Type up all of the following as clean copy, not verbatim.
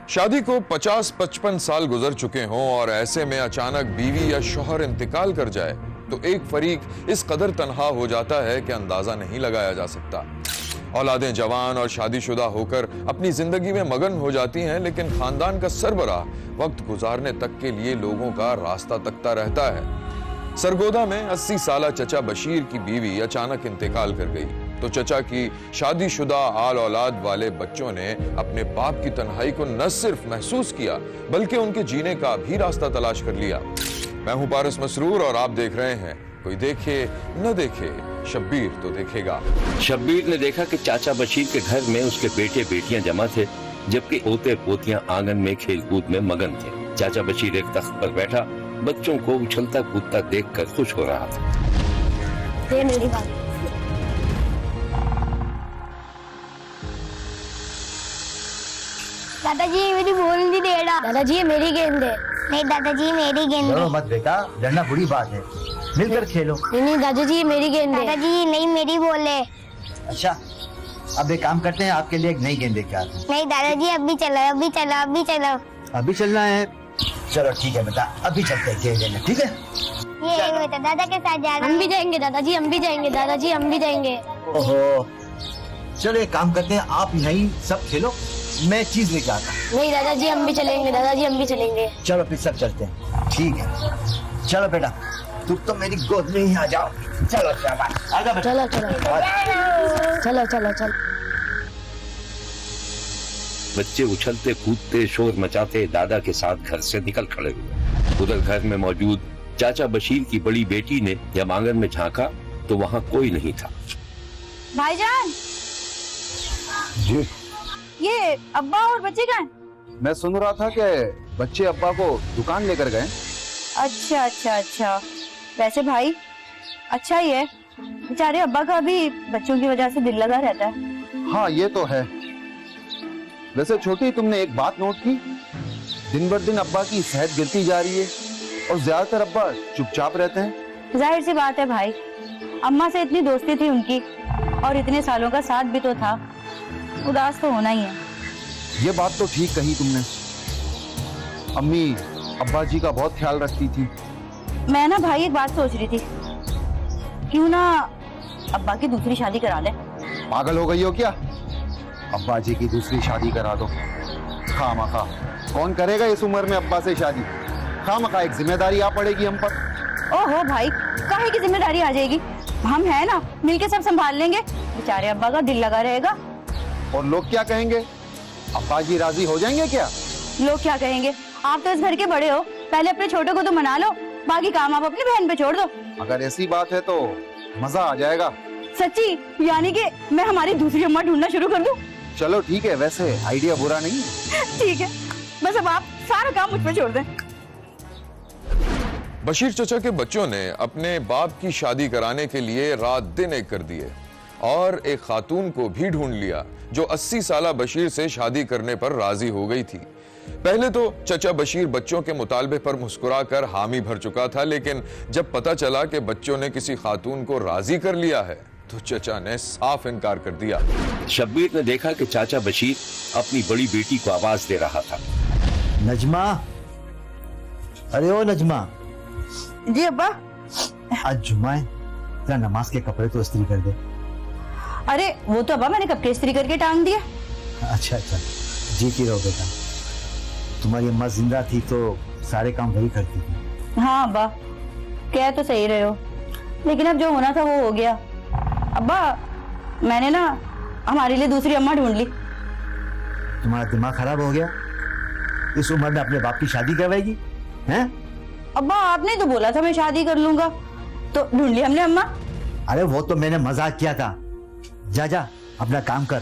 शादी को 50-55 साल गुजर चुके हों और ऐसे में अचानक बीवी या शौहर इंतकाल कर जाए तो एक फरीक इस कदर तन्हा हो जाता है कि अंदाजा नहीं लगाया जा सकता। औलादें जवान और शादीशुदा होकर अपनी जिंदगी में मगन हो जाती हैं, लेकिन खानदान का सरबराह वक्त गुजारने तक के लिए लोगों का रास्ता तकता रहता है। सरगोदा में 80 साला चचा बशीर की बीवी अचानक इंतकाल कर गई तो चचा की शादीशुदा आल औलाद वाले बच्चों ने अपने बाप की तन्हाई को न सिर्फ महसूस किया बल्कि उनके जीने का भी रास्ता तलाश कर लिया। मैं हूं पारिस मसरूर और आप देख रहे हैं कोई देखे न देखे, शब्बीर तो देखेगा। शब्बीर ने देखा कि चाचा बशीर के घर में उसके बेटे बेटियां जमा थे, जबकि पोते पोतियां आंगन में खेलकूद में मगन थे। चाचा बशीर एक तख्त पर बैठा बच्चों को उछलता कूदता देखकर खुश हो रहा था। ये मेरी बात। दादाजी मेरी बॉल नहीं दे रहा। दादाजी ये मेरी गेंद है। नहीं दादाजी मेरी गेंद है। मत बेटा, डरना बुरी बात है, मिलकर खेलो। नहीं दादाजी ये मेरी गेंद है। दादाजी नहीं मेरी बॉल है। अच्छा, अब एक काम करते हैं, आपके लिए एक नई गेंद लेके आते हैं। नहीं दादाजी अभी चलो अभी चलो अभी चलो। अभी चलना है? चलो ठीक है बेटा, अभी चलते हैं गेंद लेने, ठीक है? ये बेटा दादा के साथ जा रहे हैं। हम भी जाएंगे दादाजी, हम भी जाएंगे दादाजी, हम भी जाएंगे। ओहो, चलो एक काम करते हैं, आप यहीं सब खेलो, मैं चीज लेके आता हूँ। नहीं दादाजी हम भी चलेंगे, दादाजी हम भी चलेंगे। चलो फिर सब चलते हैं, ठीक है? चलो बेटा, तुम तो मेरी गोद में ही आ जाओ। चलो शाबाश, आजा बेटा। चलो चलो चलो चलो चलो। बच्चे उछलते कूदते शोर मचाते दादा के साथ घर से निकल खड़े हुए। उधर घर में मौजूद चाचा बशीर की बड़ी बेटी ने जब आंगन में झांका तो वहाँ कोई नहीं था। भाईजान, जी, ये अब्बा और बच्चे कहाँ हैं? मैं सुन रहा था कि बच्चे अब्बा को दुकान लेकर गए। अच्छा अच्छा अच्छा, वैसे भाई अच्छा ही है, बेचारे अब्बा का भी बच्चों की वजह से दिल लगा रहता है। हाँ ये तो है। वैसे छोटी, तुमने एक बात नोट की, दिन बर दिन अब्बा की सेहत गिरती जा रही है और ज्यादातर अब्बा चुपचाप रहते हैं। जाहिर सी बात है भाई, अम्मा से इतनी दोस्ती थी उनकी और इतने सालों का साथ भी तो था, उदास तो होना ही है। ये बात तो ठीक कही तुमने। अम्मी अब्बा जी का बहुत ख्याल रखती थी। मैं ना भाई एक बात सोच रही थी, क्यों ना अब्बा की दूसरी शादी करा ले। पागल हो गई हो क्या? अब्बा जी की दूसरी शादी करा दो? खामखा कौन करेगा इस उम्र में अब्बा से शादी? खामखा एक जिम्मेदारी आ पड़ेगी हम पर। ओहो भाई, काहे की जिम्मेदारी आ जाएगी? हम है ना, मिलके सब संभाल लेंगे, बेचारे अब्बा का दिल लगा रहेगा। और लोग क्या कहेंगे? अब्बा जी राजी हो जाएंगे क्या? लोग क्या कहेंगे? आप तो इस घर के बड़े हो, पहले अपने छोटे को तो मना लो, बाकी काम आप अपनी बहन पे छोड़ दो। अगर ऐसी बात है तो मजा आ जाएगा। सच्ची? यानी कि मैं हमारी दूसरी अम्मा ढूंढना शुरू कर दूं? चलो ठीक है, वैसे आइडिया बुरा नहीं। ठीक है, बस अब आप सारा काम मुझ पे छोड़ दें। बशीर चचा के बच्चों ने अपने बाप की शादी कराने के लिए रात दिन एक कर दिए और एक खातून को भी ढूंढ लिया जो 80 साला बशीर से शादी करने पर राजी हो गई थी। पहले तो चचा बशीर बच्चों के मुतालबे पर मुस्कुराकर हामी भर चुका था, लेकिन जब पता चला कि बच्चों ने किसी खातून को राजी कर लिया है तो चचा ने साफ इनकार कर दिया। शब्बीर ने देखा कि चाचा बशीर अपनी बड़ी बेटी को आवाज दे रहा था। नजमा, अरे ओ नजमा। जी अब्बा। आज जुम्मा है, तेरा नमाज के कपड़े तो इस्त्री कर दे। अरे वो तो अब्बा मैंने कब के इस्त्री करके टांग दिया। अच्छा अच्छा, जीती रहो बेटा। तुम्हारी अम्मा जिंदा थी तो सारे काम वही करती थी। हाँ अब्बा, कह तो सही रहे हो, लेकिन अब जो होना था वो हो गया। अब्बा मैंने ना हमारे लिए दूसरी अम्मा ढूंढ ली। तुम्हारा दिमाग खराब हो गया? इस उम्र में अपने बाप की शादी करवाएगी हैं? अब्बा आपने तो बोला था मैं शादी कर लूंगा, तो ढूंढ ली हमने अम्मा। अरे वो तो मैंने मजाक किया था। जा जा अपना काम कर।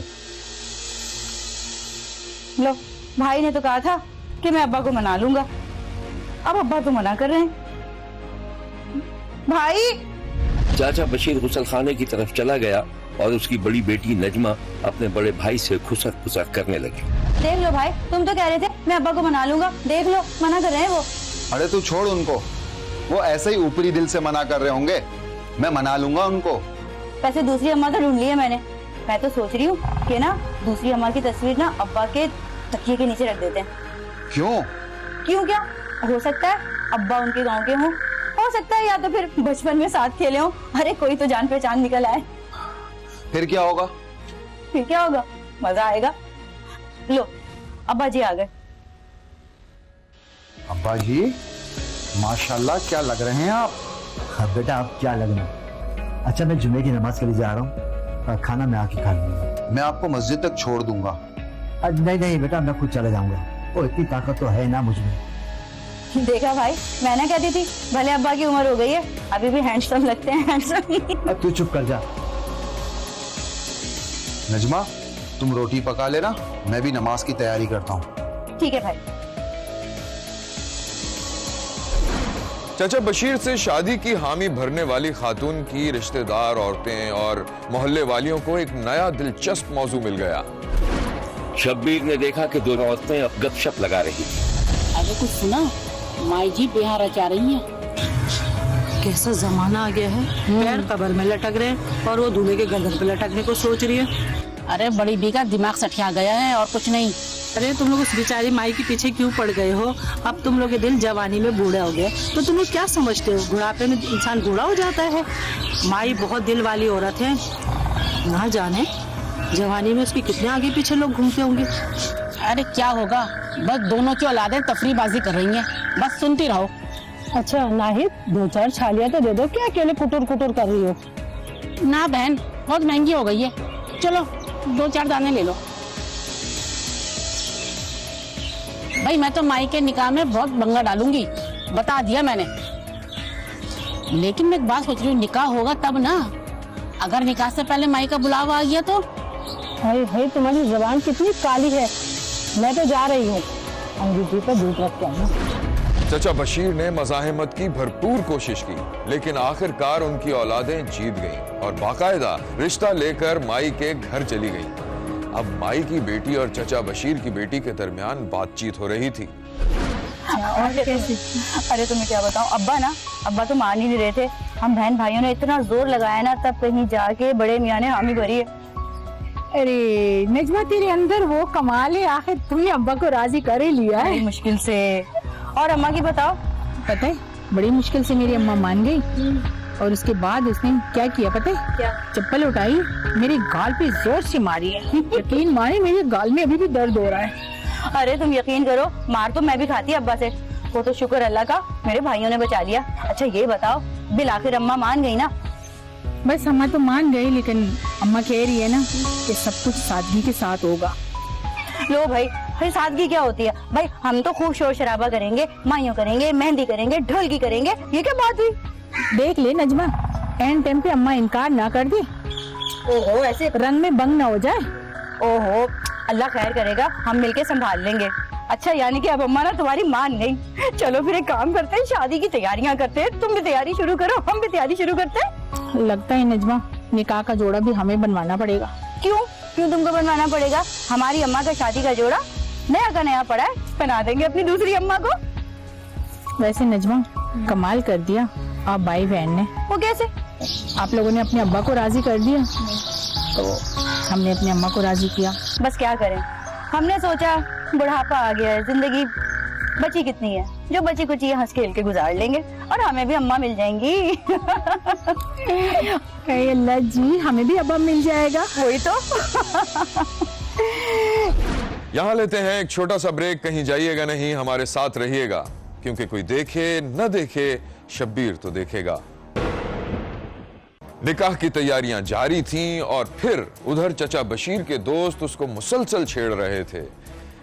लो, भाई ने तो कहा था कि मैं अब्बा को मना लूंगा, अब अब्बा तो मना कर रहे हैं। भाई। चाचा बशीर गुसलखाने की तरफ चला गया और उसकी बड़ी बेटी नजमा अपने बड़े भाई से खुसर खुसर करने लगी। देख लो भाई, तुम तो कह रहे थे मैं अब्बा को मना लूंगा, देख लो मना कर रहे हैं वो। अरे तू छोड़ उनको, वो ऐसे ही ऊपरी दिल से मना कर रहे होंगे। मैं मना लूंगा उनको। वैसे दूसरी अम्मा तो ढूंढ ली है मैंने। मैं तो सोच रही हूँ कि ना दूसरी अम्मा की तस्वीर ना अब्बा के तकिए के नीचे रख देते हैं। क्यों? क्यों क्या? हो सकता है अब्बा उनके गांव के हों, हो सकता है या तो फिर बचपन में साथ खेले हों। अरे कोई तो जान पहचान निकल आए। फिर क्या होगा? फिर क्या होगा? मजा आएगा। लो अब्बा जी आ गए। अब्बा जी माशाल्लाह, क्या लग रहे हैं आप। अब बेटा आप क्या लगना। अच्छा मैं जुमे की नमाज के लिए जा रहा हूँ, खाना मैं आके खा लूंगा। मैं आपको मस्जिद तक छोड़ दूंगा। नहीं नहीं बेटा, मैं खुद चला जाऊंगा। ओ इतनी ताकत तो है ना मुझ में। देखा भाई, मैं ना कहती थी भले अब्बा की उम्र हो गई है, अभी भी हैंडसम लगते हैं, हैंडसम। अब तू चुप कर जा। नजमा तुम रोटी पका लेना, मैं भी नमाज की तैयारी करता हूँ। ठीक है भाई। चाचा बशीर से शादी की हामी भरने वाली खातून की रिश्तेदार औरतें और मोहल्ले वालियों को एक नया दिलचस्प मौजू मिल गया। शब्बीर ने देखा कि दोनों औरतें अब गपशप लगा रही थी। अरे कुछ सुना, माई जी बिहार रचा रही हैं। कैसा जमाना आ गया है, पैर कबर में लटक रहे हैं और वो दूल्हे के गर्दन पे लटकने को सोच रही है। अरे बड़ी बी का दिमाग सठिया गया है और कुछ नहीं। अरे तुम लोग उस बेचारी माई के पीछे क्यों पड़ गए हो? अब तुम लोग के दिल जवानी में बूढ़े हो गए, तो तुम लोग क्या समझते हो बुढ़ापे में इंसान बूढ़ा हो जाता है? माई बहुत दिल वाली औरत है, ना जाने जवानी में उसके कितने आगे पीछे लोग घूमते होंगे। अरे क्या होगा, बस दोनों की औलादें तफरीबाजी कर रही हैं, बस सुनती रहो। अच्छा नाहिद, 2-4 छालियाँ तो दे दो, क्या अकेले कुटुर कुटुर कर रही हो? ना बहन, बहुत महंगी हो गई है, चलो 2-4 दाने ले लो। भाई मैं तो माई के निकाह में बहुत बंगा डालूंगी, बता दिया मैंने। लेकिन मैं एक बात सोच रही हूँ, निकाह होगा तब ना, अगर निकाह से पहले माई का बुलावा आ गया तो? हाय हाय, तुम्हारी जबान कितनी काली है। मैं तो जा रही हूँ, अंग्रेजी पर दूध रख के आना। चाचा बशीर ने मज़ाहमत की भरपूर कोशिश की, लेकिन आखिरकार उनकी औलादें जीत गईं और बाकायदा रिश्ता लेकर माई के घर चली गईं। अब माई की बेटी और चाचा बशीर की बेटी के दरमियान बातचीत हो रही थी। और कैसे? अरे तुम्हें क्या बताऊं, अब्बा तो मान ही नहीं रहे थे। हम बहन भाइयों ने इतना जोर लगाया ना, तब कहीं जाके बड़े मियाँ ने हामी भरी है। अरे नजमा, तेरे अंदर वो कमाल है, आखिर तुमने अब्बा को राजी कर ही लिया है। बड़ी मुश्किल से। और अम्मा की बताओ। पता है, बड़ी मुश्किल से मेरी अम्मा मान गई, और उसके बाद उसने क्या किया पता है? क्या? चप्पल उठाई, मेरे गाल पे जोर से मारी है। यकीन माने मेरे गाल में अभी भी दर्द हो रहा है। अरे तुम यकीन करो, मार तो मैं भी खाती अब्बा से, वो तो शुक्र अल्लाह का मेरे भाइयों ने बचा लिया। अच्छा ये बताओ, बिल आखिर अम्मा मान गई ना? बस अम्मा तो मान गई, लेकिन अम्मा कह रही है ना कि सब कुछ सादगी के साथ होगा। लो भाई सादगी क्या होती है भाई? हम तो खूब शोर शराबा करेंगे, माइयों करेंगे, मेहंदी करेंगे, ढोलकी करेंगे, ये क्या बात हुई? देख ले नजमा, एंड टाइम पे अम्मा इनकार ना कर दे। ओहो, ऐसे रंग में बंग ना हो जाए। ओहो, अल्लाह खैर करेगा, हम मिलके संभाल लेंगे। अच्छा यानी कि अब अम्मा ना तुम्हारी मान गई। चलो फिर एक काम करते हैं, शादी की तैयारियां करते हैं। तुम भी तैयारी शुरू करो, हम भी तैयारी शुरू करते हैं। लगता है नजमा, निकाह का जोड़ा भी हमें बनवाना पड़ेगा। क्यों तुमको बनवाना पड़ेगा? हमारी अम्मा का शादी का जोड़ा नया का नया पड़ा है, पहना देंगे अपनी दूसरी अम्मा को। वैसे नजमा, कमाल कर दिया आप भाई बहन ने। वो कैसे? आप लोगों ने अपने अब्बा को राजी कर दिया, तो हमने अपनी अम्मा को राजी किया। बस क्या करें, हमने सोचा बुढ़ापा आ गया है, जिंदगी बची कितनी है, जो बची कुछ ये हंस खेल के गुजार लेंगे और हमें भी अम्मा मिल जाएंगी। अल्लाह जी, हमें भी अब्बा मिल जाएगा। वही तो। यहां लेते हैं एक छोटा सा ब्रेक, कहीं जाइएगा नहीं, हमारे साथ रहिएगा, क्योंकि कोई देखे न देखे शब्बीर तो देखेगा। निकाह की तैयारियां जारी थीं और फिर उधर चचा बशीर के दोस्त उसको मुसलसल छेड़ रहे थे।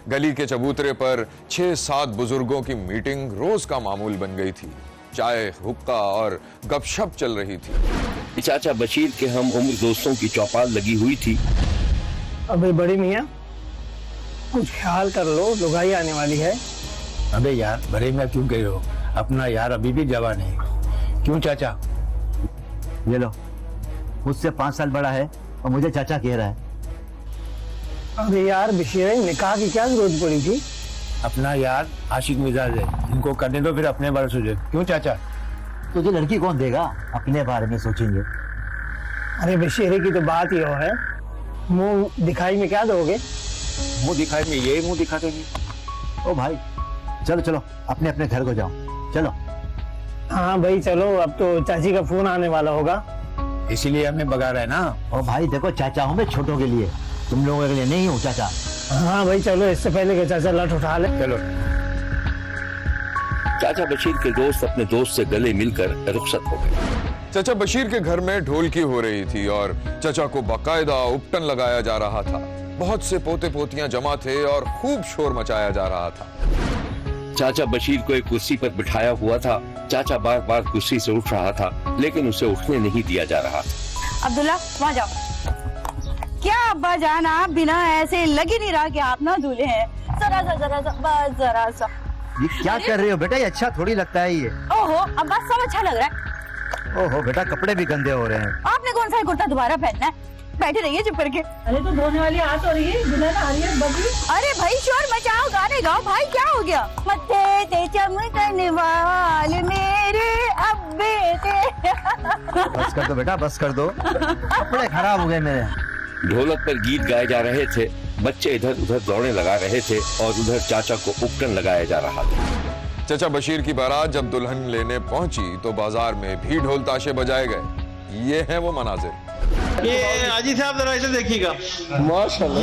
गली के चबूतरे पर 6-7 बुजुर्गों की मीटिंग रोज का मामूल बन गई थी। चाय, हुक्का और गपशप चल रही थी। चाचा बशीर के हम उम्र दोस्तों की चौपाल लगी हुई थी। अबे बड़े मियाँ, कुछ ख्याल कर लो, लुगाई आने वाली है। अबे यार, बड़े मियाँ क्यों कह रहे हो? अपना यार अभी भी जवान है। क्यों चाचा? ये लो, मुझसे 5 साल बड़ा है और मुझे चाचा कह रहा है। अबे यार बशीर, निकाह की क्या जरूरत पड़ी थी? अपना यार आशिक मिजाज है, इनको करने दो, फिर अपने बारे सोचे। क्यों चाचा? तुझे लड़की कौन देगा? अपने बारे में सोचेंगे। अरे बशीर की तो बात ही हो है, मुंह दिखाई में क्या दोगे? मुंह दिखाए में ये मुंह दिखा देंगे। ओ भाई चलो चलो अपने अपने घर को जाओ, चलो। हाँ भाई चलो, अब तो चाची का फोन आने वाला होगा, इसीलिए हमें भगा रहा है ना। ओ भाई देखो, चाचा हूँ मैं छोटों के लिए, तुम लोगों के लिए नहीं हूँ चाचा। हाँ भाई चलो, इससे पहले कि चाचा लठ उठा ले। चलो। चाचा बशीर के दोस्त अपने दोस्त से गले मिलकर रुखसत हो गए। चाचा बशीर के घर में ढोलकी हो रही थी और चाचा को बाकायदा उपटन लगाया जा रहा था। बहुत से पोते पोतियां जमा थे और खूब शोर मचाया जा रहा था। चाचा बशीर को एक कुर्सी पर बिठाया हुआ था। चाचा बार बार कुर्सी से उठ रहा था, लेकिन उसे उठने नहीं दिया जा रहा। अब्दुल्ला वहाँ जाओ। क्या अब्बा जान, आप बिना ऐसे लग ही नहीं रहा कि आप ना दूल्हे हैं। जरा सा बस जरा सा। ये क्या कर रहे हो बेटा, ये अच्छा थोड़ी लगता है ये। ओहो अब्बा सब अच्छा लग रहा है। ओहो बेटा, कपड़े भी गंदे हो रहे हैं। आपने कौन सा कुर्ता दोबारा पहनना है? बैठे रहिए चुप करके। अरे तो धोने वाली हाथ हो रही है, दुल्हन आ रही है बबली। अरे भाई शोर मचाओ, गाने गाओ भाई, क्या हो गया? मत्थे ते चमकने वाले मेरे अब्बे ते। बस कर दो बेटा, बस कर दो, कपड़े खराब हो गए मेरे। ढोलक पर गीत गाए जा रहे थे, बच्चे इधर उधर दौड़े लगा रहे थे और उधर चाचा को उपटन लगाया जा रहा था। चाचा बशीर की बारात जब दुल्हन लेने पहुंची तो बाजार में भी ढोल ताशे बजाए गए। ये है वो मनाजिर। ये हाजी साहब जरा इसे देखिएगा, माशाल्लाह।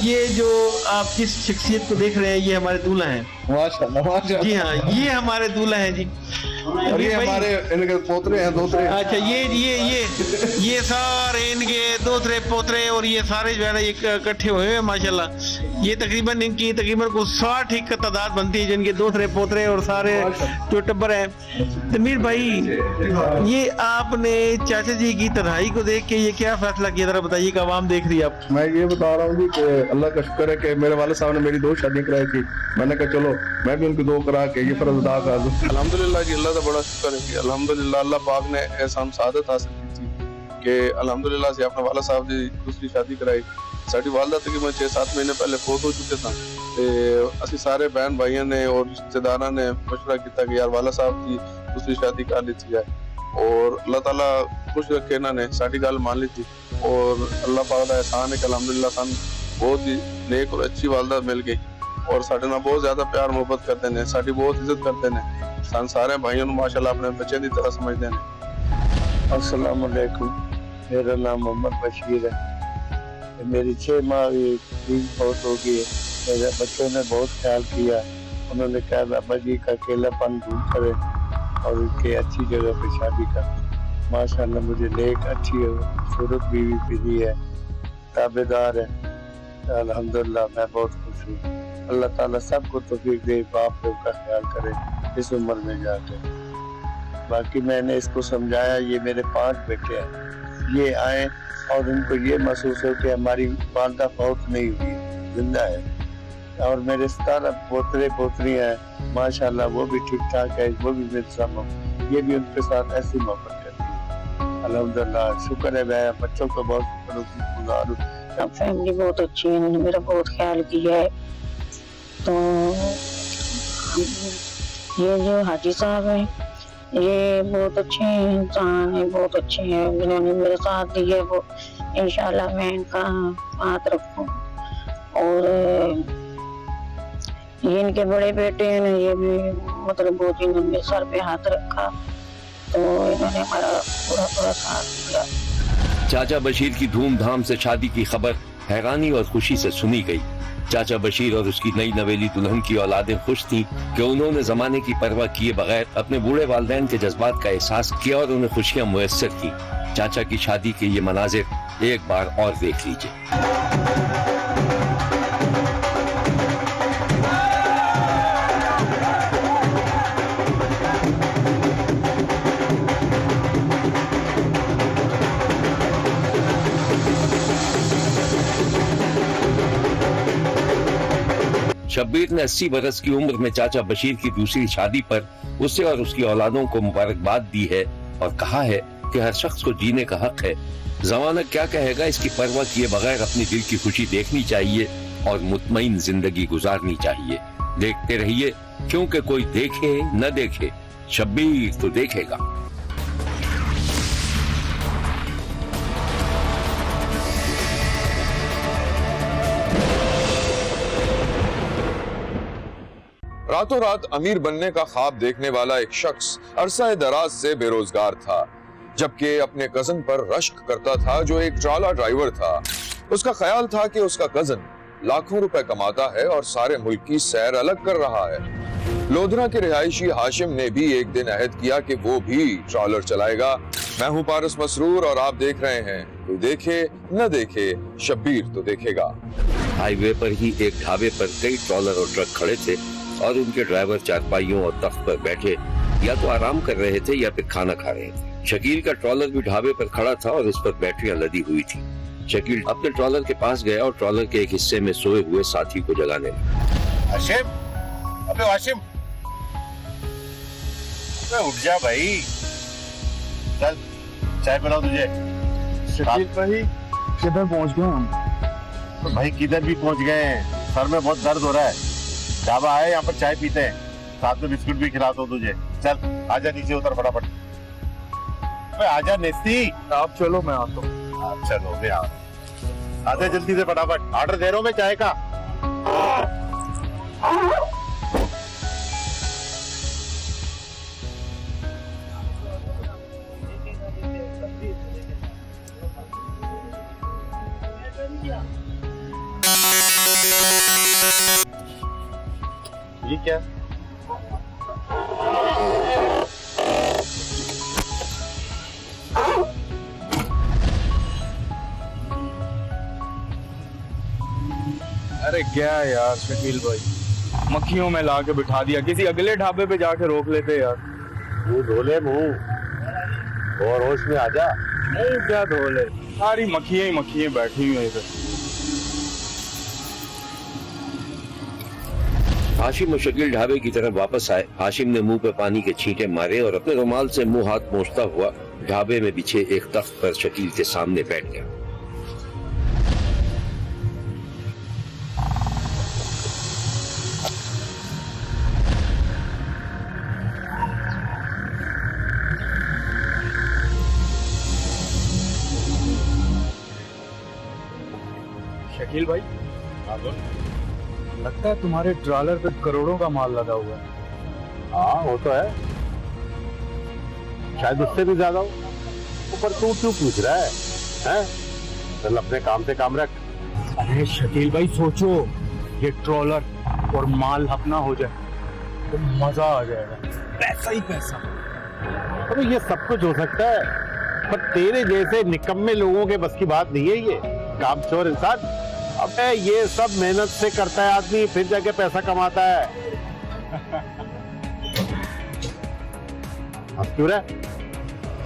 ये जो आप जिस शख्सियत को देख रहे हैं, ये हमारे दूल्हा हैं। माशाल्लाह माशाल्लाह। जी हाँ, ये हमारे दूल्हा हैं जी। और ये हमारे इनके पोतरे हैं, दोतरे। अच्छा, ये सारे इनके दोतरे पोतरे और ये सारे जो है ना इकट्ठे हुए हैं माशाल्लाह। ये तकरीबन इनकी को 60 का तादाद बनती है, जिनके दोतरे पोतरे और सारे जो टब्बर हैं। तमीर भाई, ये आपने चाचा जी की तन्हाई को देख के ये क्या फैसला किया, जरा बताइए। का आवाम देख रही है आप। मैं ये बता रहा हूँ जी कि अल्लाह का शुक्र है कि मेरे वाले साहब ने मेरी 2 शादियां कराई थी। मैंने कहा चलो मैं भी उनकी 2 करा के ये फर्ज अदा कर दूं। अल्हम्दुलिल्लाह जी, अल्लाह का बड़ा शुक्र है कि अल्हम्दुलिल्लाह अल्लाह पाक ने ऐसा हम सादत हासिल की थी कि अल्हम्दुलिल्लाह से अपने वाला साहब जी दूसरी शादी कराई। साड़ी वालदा तकरीबन 6-7 महीने पहले फौत हो चुके थे ते असि सारे बहन भाइयों ने और रिश्तेदारों ने मशवरा किया कि यार वाला साहब की दूसरी शादी कर ली है और अल्लाह ताला खुश रखे, इन्होंने साड़ी गल मान ली थी। और अल्लाह पाक का एहसान है कि अल्हम्दुलिल्लाह सन बहुत ही नेक और अच्छी वालदा मिल गई और साडे नाल बहुत ज्यादा प्यार मोहब्बत करते हैं, साडी बहुत इज्जत करते हैं। सन सारे भाइयों को माशाल्लाह अपने बच्चे की तरह समझते हैं। अस्सलाम वालेकुम, मेरा नाम मोहम्मद बशीर है। मेरी 6 माह की बहुत हो गई है। मेरे बच्चों ने बहुत ख्याल किया, उन्होंने कहा बाबा जी का अकेलापन दूर करें और उनके अच्छी जगह पे शादी कर। माशाल्लाह मुझे नेक अच्छी खूबसूरत बीवी मिली है, ताबेदार है। अल्हम्दुलिल्लाह मैं बहुत खुश हूँ। अल्लाह ताला सबको तौफीक दे, बाप रे का ख्याल करे इस उम्र में जाकर। बाकी मैंने इसको समझाया, ये मेरे 5 बेटे हैं, ये आए और उनको ये महसूस हो कि हमारी वालदा फौत नहीं हुई, जिंदा है। और मेरे 17 पोतरे पोतरियाँ हैं माशाल्लाह, वो भी ठीक ठाक है, वो भी मेरे साथ, ये भी उनके साथ ऐसी मोहब्बत करती है। अल्हम्दुलिल्लाह शुक्र है, मैं बच्चों को बहुत शुक्रगुजार हूँ। फैमिली बहुत अच्छी है, उन्होंने मेरा बहुत ख्याल किया है। तो ये जो हाजी साहब हैं, ये बहुत अच्छे इंसान हैं, बहुत अच्छे हैं, जिन्होंने मेरे साथ दिया, वो इंशाल्लाह मैं इनका हाथ रखूं। और ये इनके बड़े बेटे हैं ना, ये भी मतलब बहुत इन्होंने मेरे सर पे हाथ रखा, तो इन्होंने हमारा पूरा साथ दिया। चाचा बशीर की धूमधाम से शादी की खबर हैरानी और खुशी से सुनी गई। चाचा बशीर और उसकी नई नवेली दुल्हन की औलादें खुश थीं कि उन्होंने जमाने की परवाह किए बगैर अपने बूढ़े वालिदैन के जज्बात का एहसास किया और उन्हें खुशियां मुयस्सर की। चाचा की शादी के ये मनाजिर एक बार और देख लीजिए। शब्बीर ने 80 बरस की उम्र में चाचा बशीर की दूसरी शादी पर उसे और उसकी औलादों को मुबारकबाद दी है और कहा है कि हर शख्स को जीने का हक है। जमाना क्या कहेगा इसकी परवाह किए बगैर अपनी दिल की खुशी देखनी चाहिए और मुतमईन जिंदगी गुजारनी चाहिए। देखते रहिए, क्योंकि कोई देखे न देखे, शब्बीर तो देखेगा। रातों रात अमीर बनने का ख्वाब देखने वाला एक शख्स अरसा दराज से बेरोजगार था, जबकि अपने कजन पर रश्क करता था जो एक ट्रॉला ड्राइवर था। उसका ख्याल था कि उसका कजन लाखों रुपए कमाता है और सारे मुल्क की सैर अलग कर रहा है। लोधरा के रिहायशी हाशिम ने भी एक दिन अहद किया कि वो भी ट्रॉलर चलाएगा। मैं हूं पारस मसरूर और आप देख रहे हैं कोई देखे न देखे, शब्बीर तो देखेगा। हाईवे पर ही एक ढाबे पर कई ट्रॉलर और ट्रक खड़े थे और उनके ड्राइवर चारपाइयों और तख्त पर बैठे या तो आराम कर रहे थे या फिर खाना खा रहे थे। शकील का ट्रॉलर भी ढाबे पर खड़ा था और उस पर बैटरियां लदी हुई थी। शकील अपने ट्रॉलर के पास गया और ट्रॉलर के एक हिस्से में सोए हुए साथी को जगाने लगा। हाशिम, अबे हाशिम, अबे उठ जा भाई, चल चाय पिलाओ तुझे। शकील भाई किधर पहुंच गए हम? तो भाई किधर भी पहुंच गए हैं, सर में बहुत दर्द हो रहा है। ढाबा है, यहाँ पर चाय पीते हैं, साथ में बिस्कुट भी खिला दो तुझे। चल आजा नीचे उतर फटाफट। आजा नेस्ती। आप चलो मैं आता हूँ। चलो मैं आ, आजा जल्दी से फटाफट, ऑर्डर दे रहा हूँ मैं चाय का। ये क्या? अरे क्या यार शकील भाई, मक्खियों में ला के बिठा दिया। किसी अगले ढाबे पे जाके रोक लेते यार। तू धोले मुंह और होश में आजा। नहीं क्या धोले, सारी मक्खियां ही मक्खियां बैठी हुई हैं इधर। हाशिम और शकील ढाबे की तरफ वापस आए। हाशिम ने मुंह पे पानी के छींटे मारे और अपने रुमाल से मुंह हाथ पोंछता हुआ ढाबे में बिछे एक तख्त पर शकील के सामने बैठ गया। शकील भाई, लगता है तुम्हारे ट्रॉलर पे करोड़ों का माल लगा हुआ है। हाँ वो तो है, शायद उससे भी ज्यादा हो। ऊपर तू क्यों पूछ रहा है? हैं? चल अपने काम से काम रख। अरे शकील भाई सोचो, ये ट्रॉलर और माल अपना हो जाए तो मजा आ जाएगा, पैसा ही पैसा। अरे ये सब कुछ हो सकता है, पर तेरे जैसे निकम्मे लोगों के बस की बात नहीं है ये। कामचोर इंसान, अबे ये सब मेहनत से करता है आदमी, फिर जाके पैसा कमाता है। अब क्यों रहा?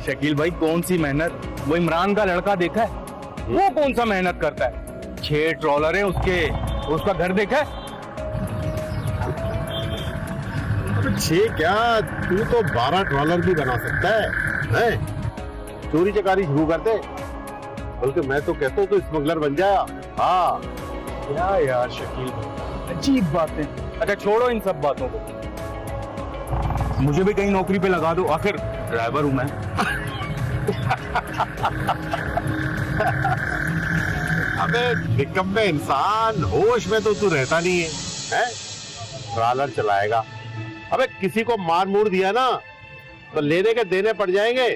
शकील भाई कौन सी मेहनत, वो इमरान का लड़का देखा है? वो कौन सा मेहनत करता है? 6 ट्रॉलर है उसके, उसका घर देखा है? 6 क्या, तू तो 12 ट्रॉलर भी बना सकता है? चोरी चकारी शुरू कर दे, बल्कि मैं तो कहता हूँ तो स्मगलर बन जा। हाँ क्या यार शकील भाई, अजीब बातें। अच्छा छोड़ो इन सब बातों को, मुझे भी कहीं नौकरी पे लगा दो, आखिर ड्राइवर हूं मैं। अबे निकम्मे इंसान, होश में तो तू रहता नहीं है, हैं? ट्रॉलर चलाएगा। अबे किसी को मार मूर दिया ना तो लेने के देने पड़ जाएंगे।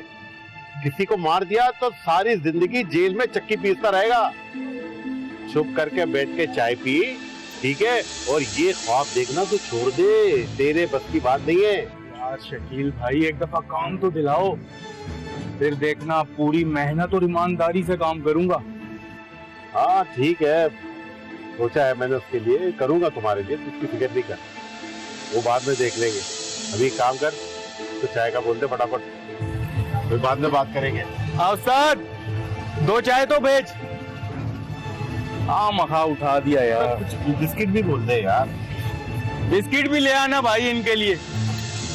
किसी को मार दिया तो सारी जिंदगी जेल में चक्की पीसता रहेगा। चुप करके बैठ के चाय पी, ठीक है? और ये ख्वाब देखना तो छोड़ दे, तेरे बस की बात नहीं है। यार शकील भाई एक दफा काम तो दिलाओ, फिर देखना पूरी मेहनत और ईमानदारी से काम करूंगा। हाँ ठीक है, सोचा है मैंने उसके लिए, करूंगा तुम्हारे लिए, उसकी फिक्र नहीं कर, वो बाद में देख लेंगे। अभी काम कर, तो चाय का बोल दे फटाफट, फिर बाद में बात करेंगे। अवसर 2 चाय तो भेज। मखा उठा दिया यार। बिस्किट भी बोल दे यार। बिस्किट भी ले आना भाई इनके लिए।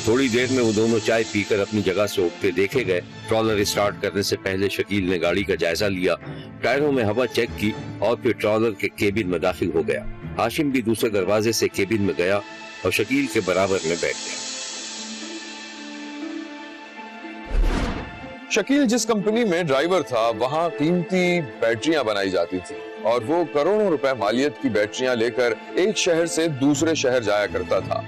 थोड़ी देर में वो दोनों चाय पीकर अपनी जगह से उठते देखे गए। ट्रॉलर स्टार्ट करने से पहले शकील ने गाड़ी का जायजा लिया, टायरों में हवा चेक की और फिर ट्रॉलर के केबिन में दाखिल हो गया। हाशिम भी दूसरे दरवाजे से केबिन में गया और शकील के बराबर में बैठ गया। शकील जिस कंपनी में ड्राइवर था वहां कीमती बैटरियां बनाई जाती थी और वो करोड़ों रुपए मालियत की बैटरियां लेकर एक शहर से दूसरे शहर जाया करता था।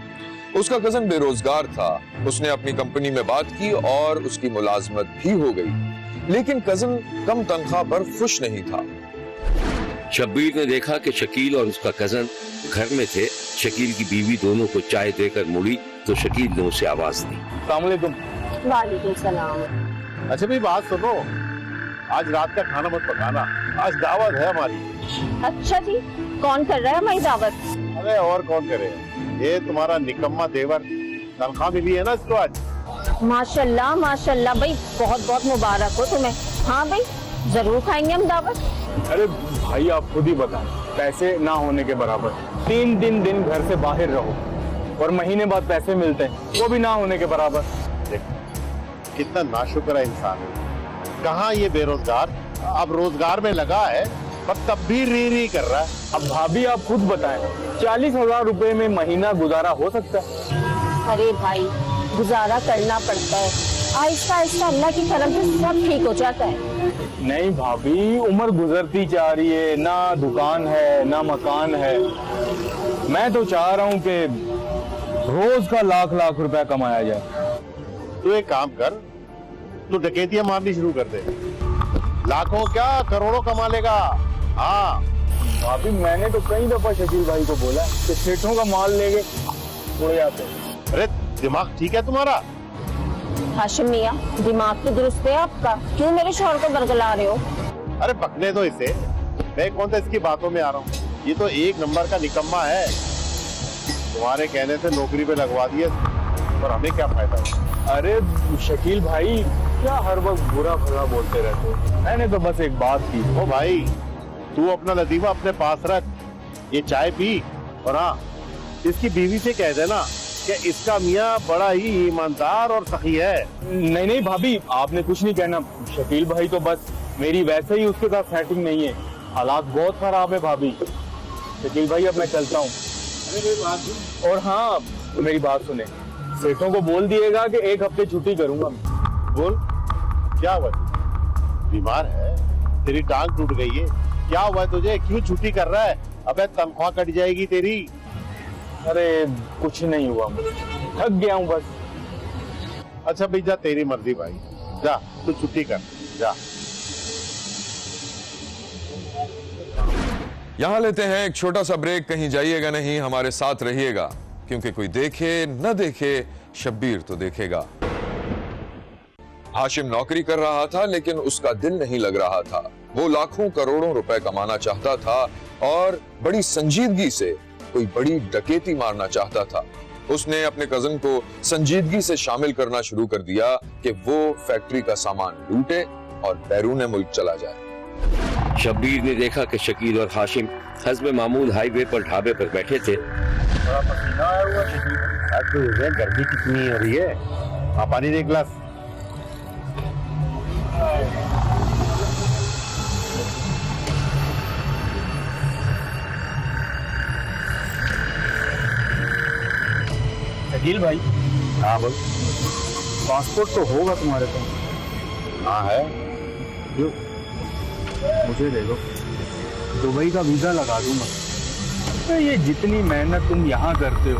उसका कजन बेरोजगार था। उसने अपनी कंपनी में बात की और उसकी मुलाजमत भी हो गई, लेकिन कजन कम तनख्वाह पर खुश नहीं था। शब्बीर ने देखा कि शकील और उसका कजन घर में थे। शकील की बीवी दोनों को चाय देकर मुड़ी तो शकील ने उसे आवाज दी। वालेकुम सलाम। अच्छा भाई बात सुनो, आज रात का खाना मत पकाना, आज दावत है हमारी। अच्छा जी, कौन कर रहा है हमारी दावत? अरे और कौन करेगा, ये तुम्हारा निकम्मा देवर, तनख्वाह मिली है ना इसको आज। माशाल्लाह माशाल्लाह भाई, बहुत बहुत मुबारक हो तुम्हें। हाँ भाई, जरूर खाएंगे हम दावत। अरे भाई आप खुद ही बताएं, पैसे ना होने के बराबर। 3 दिन घर से बाहर रहो और महीने बाद पैसे मिलते हैं, वो भी ना होने के बराबर। कितना नाशुक्र है इंसान है। कहाँ ये बेरोजगार, अब रोजगार में लगा है पर तब भी री कर रहा है। अब भाभी आप खुद बताएं, 40,000 रुपए में महीना गुजारा हो सकता है? अरे भाई, गुजारा करना पड़ता है, आहिस्ता आहिस्ता अल्लाह की तरफ से सब ठीक हो जाता है। नहीं भाभी, उम्र गुजरती जा रही है, ना दुकान है ना मकान है। मैं तो चाह रहा हूँ कि रोज का लाख रुपया कमाया जाए। तू एक काम कर, तू डकैतियां मारनी शुरू कर दे, लाखों क्या करोड़ों कमा लेगा। हाँ भाभी, मैंने तो कई दफा शकील भाई को बोला कि सेठों का माल लेके उड़ जाते। अरे दिमाग ठीक है तुम्हारा? हाशिम मियाँ, दिमाग तो दुरुस्त है आपका, क्यों मेरे शौहर को बरगला रहे हो? अरे पकने दो इसे, मैं कौन सा इसकी बातों में आ रहा हूँ। ये तो एक नंबर का निकम्मा है, तुम्हारे कहने से नौकरी पे लगवा दिए, और हमें क्या फायदा है। अरे शकील भाई, क्या हर वक्त बुरा भला बोलते रहते हो? मैंने तो बस एक बात की। ओ भाई, तू अपना लतीफा अपने पास रख, ये चाय पी, और हाँ, इसकी बीवी से कह देना कि इसका मियाँ बड़ा ही ईमानदार और सखी है। नहीं भाभी, आपने कुछ नहीं कहना। शकील भाई तो बस मेरी वैसे ही उसके साथ सेटिंग नहीं है, हालात बहुत खराब है भाभी। शकील भाई, अब मैं चलता हूँ। और हाँ, मेरी बात सुने, सेठों को बोल दिएगा कि 1 हफ्ते छुट्टी करूंगा। बोल, क्या हुआ? बीमार है, तेरी टांग टूट गई है, क्या हुआ है तुझे, क्यों छुट्टी कर रहा है? अबे तनख्वाह कट जाएगी तेरी। अरे कुछ नहीं हुआ, मुझे थक गया हूँ बस। अच्छा भाई, जा, तेरी मर्जी भाई, जा तू छुट्टी कर, जा। यहां लेते हैं एक छोटा सा ब्रेक। कहीं जाइएगा नहीं, हमारे साथ रहिएगा, क्योंकि कोई देखे न देखे, शब्बीर तो देखेगा। हाशिम नौकरी कर रहा था, लेकिन उसका दिल नहीं लग रहा था। वो लाखों करोड़ों रुपए कमाना चाहता था और बड़ी संजीदगी से कोई बड़ी डकैती मारना चाहता था। उसने अपने कजन को संजीदगी से शामिल करना शुरू कर दिया कि वो फैक्ट्री का सामान लूटे और बैरून मुल्क चला जाए। शब्बीर ने देखा कि शकील और हाशिम हस्ब मामूल हाईवे पर ढाबे पर बैठे थे। बड़ा पसीना आया हुआ है, आज तो गर्मी कितनी हो रही है। आप पानी दे गिलास। शकील भाई। हाँ बोल। पासपोर्ट तो होगा तुम्हारे पास? हाँ है। क्यों? मुझे दे दो, दुबई का वीजा लगा दूंगा। तो ये जितनी मेहनत तुम यहाँ करते हो,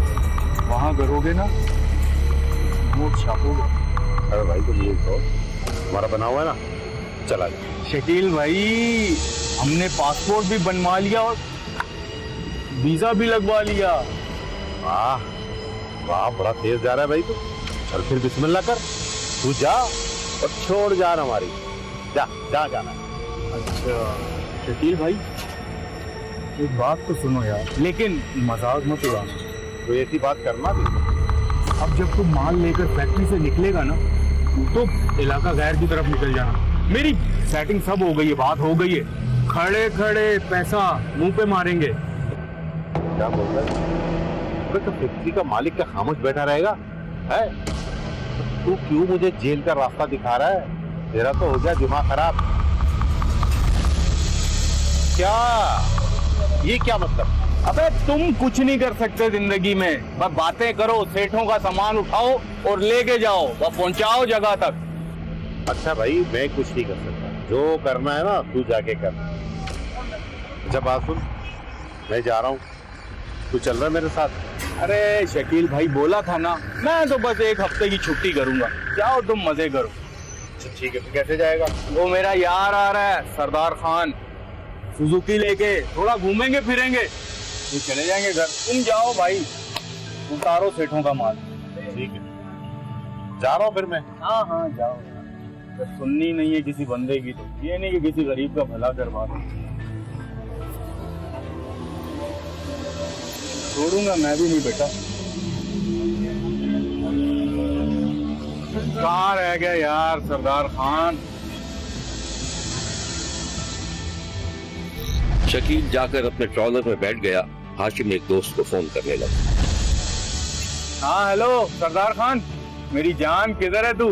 वहाँ करोगे ना, नोट छापोगे। अरे भाई तुम ये कहो, हमारा बना हुआ है ना, चला जाए। शकील भाई, हमने पासपोर्ट भी बनवा लिया और वीजा भी लगवा लिया। वाह वाह, बड़ा तेज जा रहा है भाई तू। चल फिर बिस्मिल्लाह कर, तू जा और छोड़ जान हमारी। जा जा जाना। अच्छा शकील भाई, एक बात तो सुनो यार, लेकिन मजाक मत उड़ाना। तो ऐसी बात करना भी। अब जब तू माल लेकर फैक्ट्री से निकलेगा ना, तो इलाका गैर की तरफ निकल जाना। मेरी सेटिंग सब हो गई है, बात हो गई है। खड़े खड़े पैसा मुंह पे मारेंगे। क्या बोल रहा है? तो फैक्ट्री का मालिक क्या खामोश बैठा रहेगा है? तू क्यों मुझे जेल का रास्ता दिखा रहा है? तेरा तो हो गया दिमाग खराब। क्या ये क्या मतलब? अबे तुम कुछ नहीं कर सकते जिंदगी में, बस बातें करो, सेठों का सामान उठाओ और लेके जाओ, बस पहुंचाओ जगह तक। अच्छा भाई, मैं कुछ नहीं कर सकता, जो करना है ना तू जाके कर। अच्छा बात सुन, मैं जा रहा हूँ, तू चल रहा है मेरे साथ? अरे शकील भाई बोला था ना, मैं तो बस 1 हफ्ते की छुट्टी करूंगा, जाओ तुम मजे करो। ठीक है, कैसे जाएगा? वो मेरा यार आ रहा है सरदार खान, सुजुकी लेके, थोड़ा घूमेंगे फिरेंगे, तो चले जाएंगे घर। तुम जाओ भाई, उतारो सेठों का माल। ठीक है, जा रहा हूँ फिर मैं। हाँ जाओ, जब सुननी नहीं है किसी बंदे की तो ये नहीं कि किसी गरीब का भला करवा दो। छोड़ूंगा मैं भी नहीं बेटा। कहाँ रह गया यार सरदार खान? शकील जाकर अपने ट्रॉलर में बैठ गया। हाशिम एक दोस्त को फोन करने लगा। हाँ हेलो सरदार खान, मेरी जान किधर है तू?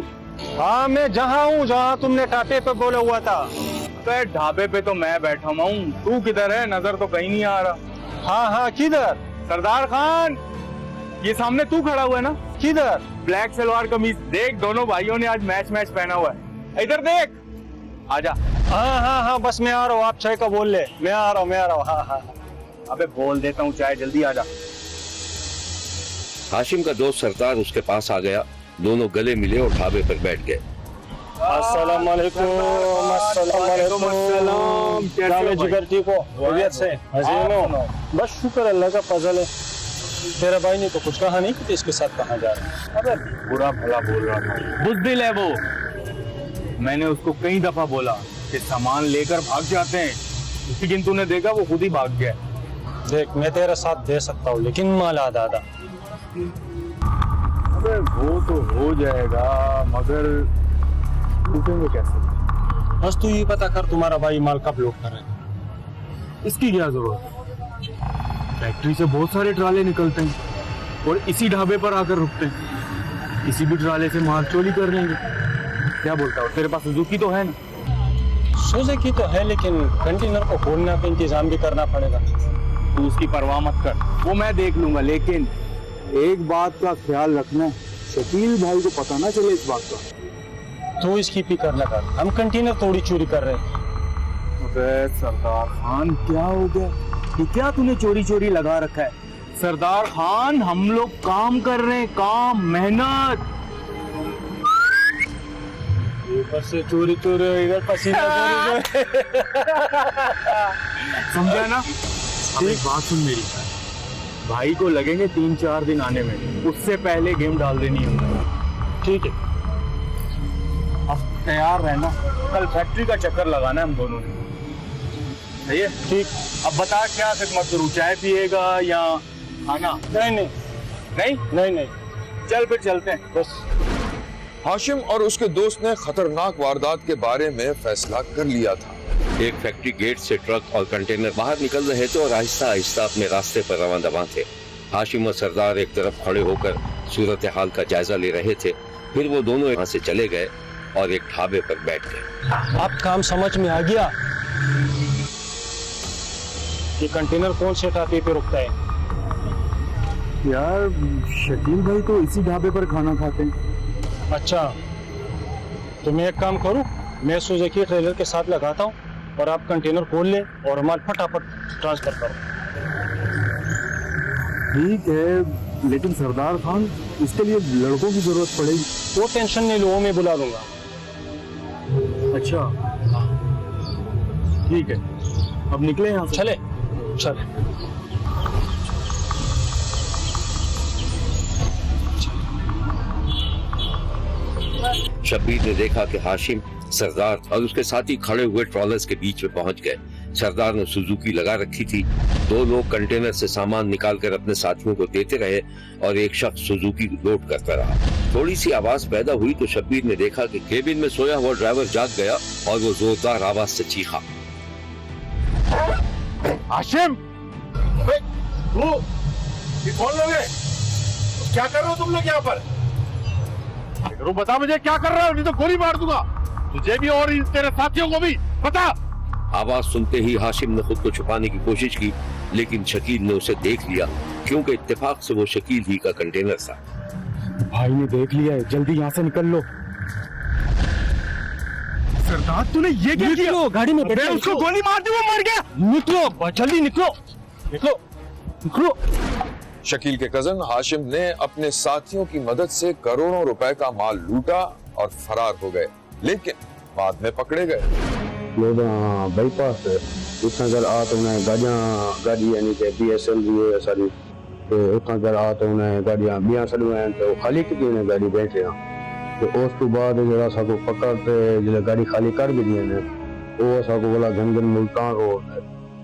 हाँ मैं जहाँ हूँ जहाँ तुमने ढाबे पे बोला हुआ था। तो ढाबे पे तो मैं बैठा हुआ हूँ, तू किधर है? नजर तो कहीं नहीं आ रहा। हाँ किधर? सरदार खान, ये सामने तू खड़ा हुआ है ना? किधर? ब्लैक सलवार कमीज, देख दोनों भाइयों ने आज मैच पहना हुआ है। इधर देख, आजा। हाँ बस मैं आ रहा हूँ, आप चाय का बोल ले। मैं आ रहा हूँ। हाँ। अबे बोल देता हूँ चाय, जल्दी आजा। हाशिम का दोस्त सरदार उसके पास आ गया। दोनों गले मिले और ढाबे पर बैठ गए। अस्सलाम वालेकुम। जावेद जिगर ठीक हो? खैरियत से? हसीन हो? बस शुक्र अल्लाह का फजल है। तेरा भाई ने तो कुछ कहा नहीं कि इसके साथ कहाँ जा रहा है? अबे बुरा भला बोल रहा था, बुज़दिल है वो। मैंने उसको कई दफा बोला कि सामान लेकर भाग जाते हैं, लेकिन तूने देखा वो खुद ही भाग गया। देख मैं तेरा साथ दे सकता हूँ, लेकिन माल आधा। अबे वो तो हो जाएगा, मगर लूटेंगे कैसे? बस तू ये पता कर तुम्हारा भाई माल कब लोड कर रहा है। इसकी क्या जरूरत? फैक्ट्री से बहुत सारे ट्राले निकलते हैं और इसी ढाबे पर आकर रुकते हैं। किसी भी ट्राले से माल चोरी कर लेंगे। क्या बोलता हो? तेरे पास सुजुकी तो है ना? सुजुकी तो है, लेकिन कंटेनर को खोलने का इंतजाम भी करना पड़ेगा। तू उसकी परवाह मत कर, वो मैं देख लूंगा। लेकिन एक बात का ख्याल रखना, शकील भाई को पता ना चले इस बात का। तो इसकी फिक्र न कर, हम कंटेनर थोड़ी चोरी कर रहे हैं। अबे सरदार खान क्या हो गया? ये क्या तूने चोरी लगा रखा है? सरदार खान हम लोग काम कर रहे हैं, काम, मेहनत। ऊपर से चोरी इधर पसीना समझा ना? अब एक बात सुन मेरी, भाई को लगेंगे 3-4 दिन आने में, उससे पहले गेम डाल देनी है। ठीक है, अब तैयार रहना, कल फैक्ट्री का चक्कर लगाना है हम दोनों ने। सही है? ठीक। अब बता क्या खिदमत करूं, चाय पिएगा या खाना? नहीं, चल फिर चलते हैं। बस हाशिम और उसके दोस्त ने खतरनाक वारदात के बारे में फैसला कर लिया था। एक फैक्ट्री गेट से ट्रक और कंटेनर बाहर निकल रहे थे और आहिस्ता आहिस्ता अपने रास्ते पर रवाना थे। हाशिम और सरदार एक तरफ खड़े होकर सूरत हाल का जायजा ले रहे थे। फिर वो दोनों यहाँ से चले गए और एक ढाबे पर बैठ गए। अब काम समझ में आ गया कि कंटेनर कौन से ढाबे पे रुकता है। यार शकील भाई तो इसी ढाबे पर खाना खाते हैं। अच्छा, तो मैं एक काम करूं, मैं सुजुकी ट्रेलर के साथ लगाता हूं और आप कंटेनर खोल ले और माल फटाफट ट्रांसफर करो। ठीक है, लेकिन सरदार खान इसके लिए लड़कों की जरूरत पड़ेगी। वो टेंशन नहीं लो, मैं बुला लूंगा। अच्छा ठीक है, अब निकले यहाँ से। चले। शब्बीर ने देखा कि हाशिम, सरदार और उसके साथी खड़े हुए ट्रॉलर्स के बीच में पहुंच गए। सरदार ने सुजुकी लगा रखी थी। दो लोग कंटेनर से सामान निकालकर अपने साथियों को देते रहे और एक शख्स सुजुकी लोड करता रहा। थोड़ी सी आवाज पैदा हुई तो शब्बीर ने देखा कि केबिन में सोया हुआ ड्राइवर जाग गया और वो जोरदार आवाज से चीखा, हाशिम, वो कौन लोग हैं? क्या कर रहे हो तुम लोग यहाँ पर? बता मुझे क्या कर रहा है, नहीं तो गोली मार दूंगा तुझे भी और तेरे साथियों को भी। बता। आवाज सुनते ही हाशिम ने खुद को छुपाने की कोशिश की, लेकिन शकील ने उसे देख लिया, क्योंकि इत्तेफाक से वो शकील ही का कंटेनर था। भाई ने देख लिया है, जल्दी यहाँ से निकल लो। सरदार तूने ये क्या किया? गाड़ी में बैठो, उसको गोली मार दी, वो मर गया। निकलो, जल्दी निकलो। शकील के कजन हाशिम ने अपने साथियों की मदद से करोड़ों रुपए का माल लूटा और फरार हो गए, लेकिन बाद में पकड़े गए। बाईपास उतना अगर आ तो उन्हें गाड़ी यानी कि BSL दी है सारी, तो उतना अगर आ तो उन्हें गाड़ियां बियां सड़ुआं तो खाली की उन्हें गाड़ी बैठे हैं। तो उस तो बाद जरा साको पकड़ते जिले गाड़ी खाली कर भी दिए ने, वो साको बोला घनघन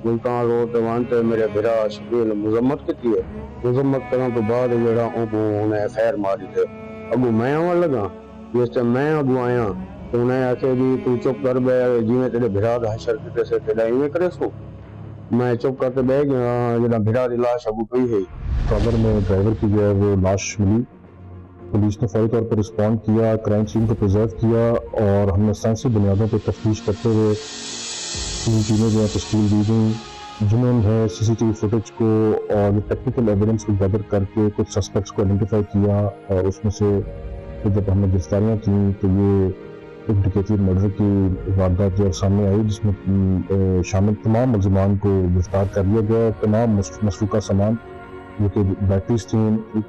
मुल्तान रोड ते वहां ते मेरे बिरा शकील मुजम्मत की है। मुजम्मत करने तो बाद जरा उन्हें FIR मारी थे। अगू मैं आवन लगा, जिस टाइम मैं अगू आया तो उन्हें आखे भी तू चुप कर बे, जिवें तेरे बिरा दा हशर किते से तेरा इवें करे सो। मैं चुप करके बैठ गया, जरा बिरा दी लाश अगू पई है। कब्र में ड्राइवर की जो है वो लाश मिली। पुलिस ने फौरी तौर पर रिस्पॉन्ड किया, क्राइम सीन को प्रिजर्व किया और हमने साइंसी बुनियादों पर तफ्तीश करते हुए 3 टीमें जो है तश्कील दी गई, जिन्होंने CCTV फुटेज को और टेक्निकल एविडेंस को गैदर करके कुछ सस्पेक्ट्स को आइडेंटिफाई किया। और उसमें से जब हमने गिरफ्तारियाँ की तो ये एक डकैती मर्डर की वारदात जो सामने आई, जिसमें शामिल तमाम मुलजमान को गिरफ्तार कर लिया गया। तमाम मसरूका सामान जो कि बैटरीज थी,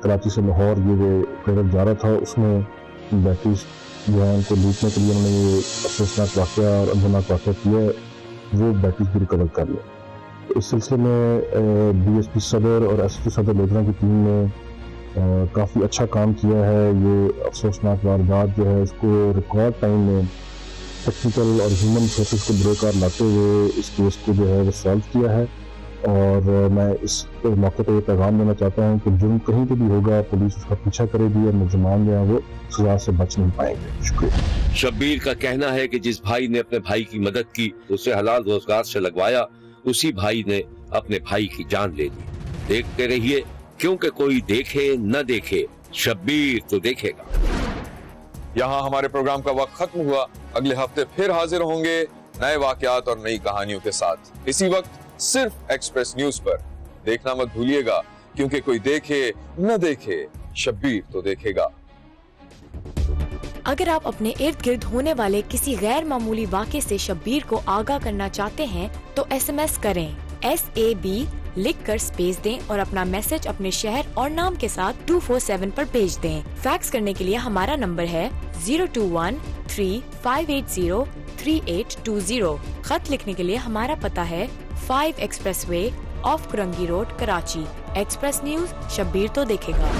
कराची से लाहौर ये ट्रेलर जा रहा था, उसमें बैटरीज जो है उनको लूटने के लिए उन्होंने ये अफसोसनाक वाक़या और अंदरनाक वाक़या किया, वो बैटरीज भी रिकवर कर लिया। इस सिलसिले में DSP सदर और SHO सदर लोधरा की टीम ने काफ़ी अच्छा काम किया है। ये अफसोसनाक वारदात जो है इसको रिकॉर्ड टाइम में टेक्निकल और ह्यूमन रिसोर्सेज को बरकरार लाते हुए इस केस को जो है वो सॉल्व किया है। और मैं इस मौके पर ये पैगाम देना चाहता हूँ कि जुर्म कहीं पर भी होगा, पुलिस उसका पीछा करेगी और मुलजमान जो है वो सजा से बच नहीं पाएंगे। शुक्रिया। शब्बीर का कहना है कि जिस भाई ने अपने भाई की मदद की, उसे हलाल रोजगार से लगवाया, उसी भाई ने अपने भाई की जान ले ली। देखते रहिए, क्योंकि कोई देखे न देखे, शब्बीर तो देखेगा। यहाँ हमारे प्रोग्राम का वक्त खत्म हुआ। अगले हफ्ते फिर हाजिर होंगे नए वाकयात और नई कहानियों के साथ, इसी वक्त सिर्फ एक्सप्रेस न्यूज पर। देखना मत भूलिएगा, क्योंकि कोई देखे न देखे, शब्बीर तो देखेगा। अगर आप अपने इर्द गिर्द होने वाले किसी गैर मामूली वाक़े से शब्बीर को आगाह करना चाहते हैं तो SMS करें SAB लिखकर स्पेस दें और अपना मैसेज अपने शहर और नाम के साथ 247 पर भेज दें। फैक्स करने के लिए हमारा नंबर है 02135803820। खत लिखने के लिए हमारा पता है 5 expressway of Korangi road, Karachi. Express news, Shabbir तो देखेगा।